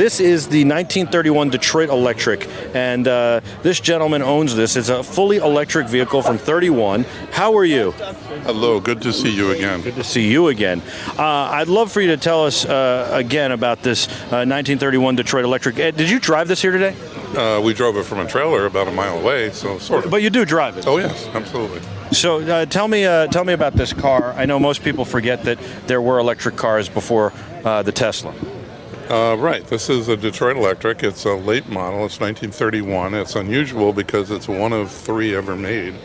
This is the 1931 Detroit Electric, and this gentleman owns this. It's a fully electric vehicle from 31. How are you? Hello, good to see you again. Good to see you again. I'd love for you to tell us again about this 1931 Detroit Electric. Did you drive this here today? We drove it from a trailer about a mile away, so sort of. But you do drive it? Oh yes, absolutely. So tell me about this car. I know most people forget that there were electric cars before the Tesla. Right, this is a Detroit Electric. It's a late model. It's 1931. It's unusual because it's one of three ever made.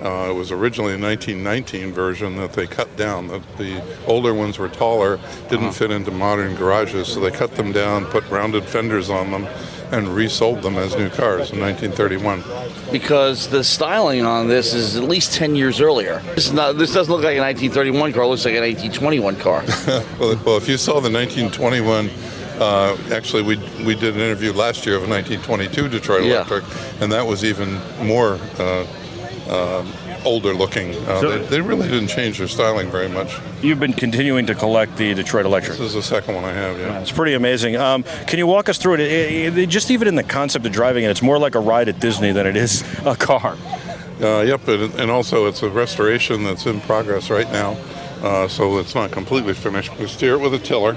It was originally a 1919 version that they cut down. The older ones were taller, didn't fit into modern garages, so they cut them down, put rounded fenders on them, and resold them as new cars in 1931. Because the styling on this is at least 10 years earlier. This doesn't look like a 1931 car. It looks like a 1921 car. Well, if you saw the 1921, actually we did an interview last year of a 1922 Detroit Electric, and that was even more older looking. They really didn't change their styling very much. You've been continuing to collect the Detroit Electric. This is the second one I have, yeah. It's pretty amazing. Can you walk us through it? Just even in the concept of driving it, it's more like a ride at Disney than it is a car. Yep, and also it's a restoration that's in progress right now, so it's not completely finished. We steer it with a tiller,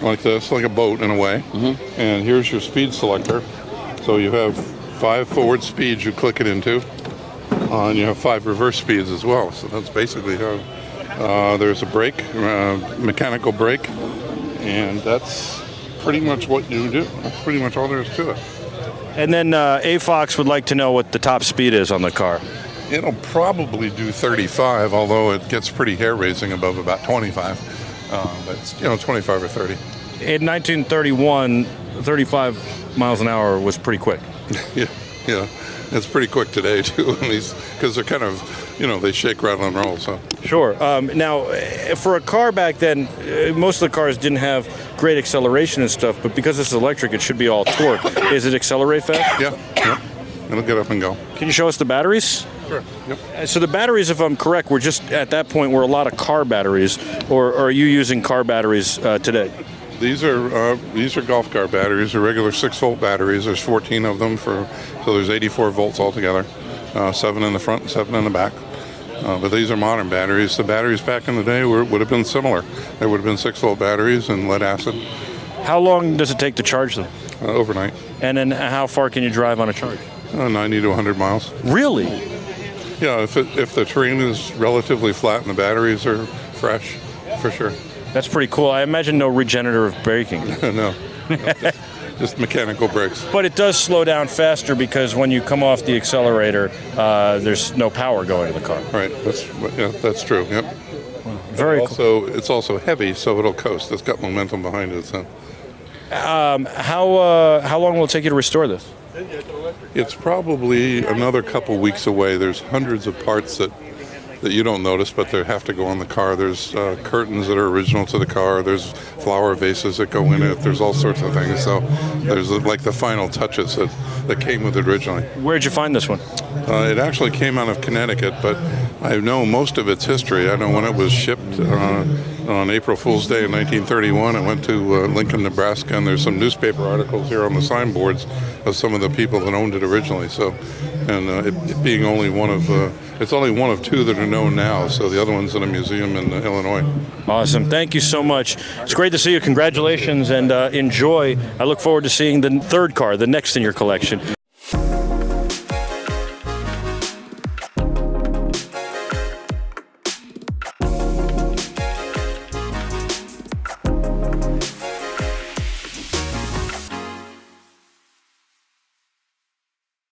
like this, like a boat in a way. Mm-hmm. And here's your speed selector. So you have 5 forward speeds you click it into. And you have 5 reverse speeds as well. So that's basically how. There's a brake, mechanical brake, and that's pretty much what you do. That's pretty much all there is to it. And then AFOX would like to know what the top speed is on the car. It'll probably do 35, although it gets pretty hair-raising above about 25. But it's, 25 or 30. In 1931, 35 miles an hour was pretty quick. Yeah. It's pretty quick today, too, because they're kind of, they shake, rattle, and roll. So Sure. Now, for a car back then, most of the cars didn't have great acceleration and stuff, but because this is electric, it should be all torque. Is it accelerate fast? Yeah. It'll get up and go. Can you show us the batteries? Sure. Yep. So the batteries, if I'm correct, were just at that point were a lot of car batteries, or are you using car batteries today? These are golf car batteries. They're regular 6-volt batteries. There's 14 of them, so there's 84 volts altogether. 7 in the front and 7 in the back. But these are modern batteries. The batteries back in the day would have been similar. They would have been 6-volt batteries and lead acid. How long does it take to charge them? Overnight. And then how far can you drive on a charge? 90 to 100 miles. Really? Yeah, if the terrain is relatively flat and the batteries are fresh, for sure. That's pretty cool. I imagine no regenerative braking. No. Just mechanical brakes. But it does slow down faster because when you come off the accelerator, there's no power going to the car. Right. That's true. Yep. Very cool. It's also heavy, so it'll coast. It's got momentum behind it. So. How long will it take you to restore this? It's probably another couple weeks away. There's hundreds of parts that you don't notice, but they have to go on the car. There's curtains that are original to the car. There's flower vases that go in it. There's all sorts of things. So there's like the final touches that came with it originally. Where'd you find this one? It actually came out of Connecticut, but I know most of its history. I know when it was shipped on April Fool's Day in 1931. It went to Lincoln, Nebraska, and there's some newspaper articles here on the signboards of some of the people that owned it originally. So, and it being only one of it's only one of 2 that are known now. So the other one's in a museum in Illinois. Awesome. Thank you so much. It's great to see you. Congratulations and enjoy. I look forward to seeing the third car, the next in your collection.